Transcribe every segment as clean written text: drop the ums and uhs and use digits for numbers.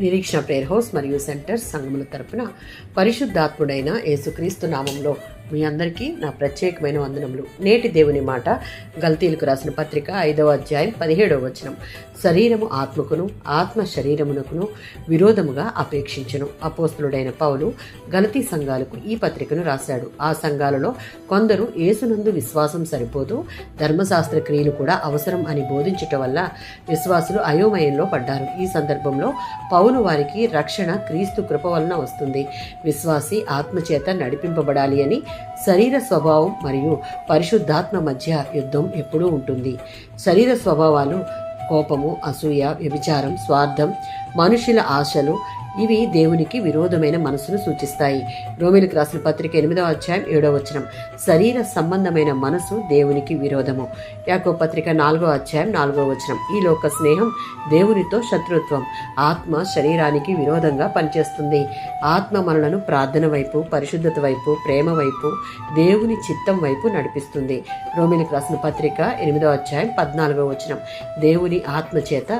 నిరీక్షణ prayer house మరియు centre సంఘముల తరపున పరిశుద్ధాత్ముడైన యేసుక్రీస్తు నామంలో మీ అందరికీ నా ప్రత్యేకమైన వందనములు. నేటి దేవుని మాట గల్తీలకు రాసిన పత్రిక 5వ అధ్యాయం 17వ వచనం. శరీరము ఆత్మకును ఆత్మ శరీరమునకును విరోధముగా అపేక్షించును. అపోస్తలుడైన పౌలు గలతీ సంఘాలకు ఈ పత్రికను రాశాడు. ఆ సంఘాలలో కొందరు యేసునందు విశ్వాసం సరిపోదు, ధర్మశాస్త్ర క్రియలు కూడా అవసరం అని బోధించటం వల్ల విశ్వాసులు అయోమయంలో పడ్డారు. ఈ సందర్భంలో పౌలు వారికి రక్షణ క్రీస్తు కృప వలన వస్తుంది, విశ్వాసి ఆత్మచేత నడిపింపబడాలి అని, శరీర స్వభావం మరియు పరిశుద్ధాత్మ మధ్య యుద్ధం ఎప్పుడూ ఉంటుంది. శరీర స్వభావాలు కోపము, అసూయ, వ్యభిచారం, స్వార్థం, మనుషుల ఆశలు ఇవి దేవునికి విరోధమైన మనసును సూచిస్తాయి. రోమీయులకు రాసిన పత్రిక 8వ అధ్యాయం 7వ వచనం. శరీర సంబంధమైన మనసు దేవునికి విరోధము. యాకోబు పత్రిక 4వ అధ్యాయం 4వ వచనం. ఈ లోక స్నేహం దేవునితో శత్రుత్వం. ఆత్మ శరీరానికి విరోధంగా పనిచేస్తుంది. ఆత్మ మనలను ప్రార్థన వైపు, పరిశుద్ధత వైపు, ప్రేమ వైపు, దేవుని చిత్తం వైపు నడిపిస్తుంది. రోమీయులకు రాసిన పత్రిక 8వ అధ్యాయం 14వ వచనం. దేవుని ఆత్మ చేత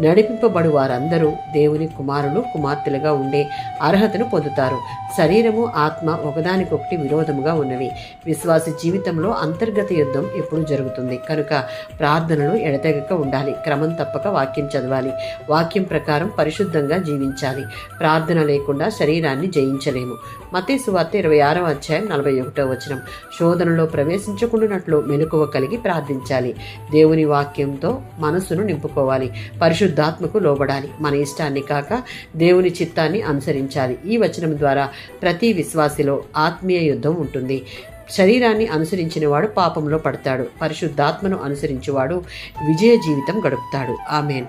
నడిపింపబడు వారందరూ దేవుని కుమారులు, కుమార్తెలుగా ఉండే అర్హతను పొందుతారు. శరీరము, ఆత్మ ఒకదానికొకటి విరోధముగా ఉన్నవి. విశ్వాస జీవితంలో అంతర్గత యుద్ధం ఎప్పుడు జరుగుతుంది కనుక ప్రార్థనలు ఎడతెగక ఉండాలి. క్రమం తప్పక వాక్యం చదవాలి. వాక్యం ప్రకారం పరిశుద్ధంగా జీవించాలి. ప్రార్థన లేకుండా శరీరాన్ని జయించలేము. మత్తయి సువార్త 26వ అధ్యాయం 41వ వచనం. శోధనలో ప్రవేశించకుండానట్లు మెలకువ కలిగి ప్రార్థించాలి. దేవుని వాక్యంతో మనసును నింపుకోవాలి. పరిశుద్ధాత్మకు లోబడాలి. మన ఇష్టాన్ని కాక దేవుని చిత్తాన్ని అనుసరించాలి. ఈ వచనం ద్వారా ప్రతి విశ్వాసిలో ఆత్మీయ యుద్ధం ఉంటుంది. శరీరాన్ని అనుసరించిన వాడు పాపంలో పడతాడు. పరిశుద్ధాత్మను అనుసరించేవాడు విజయ జీవితం గడుపుతాడు. ఆమేన్.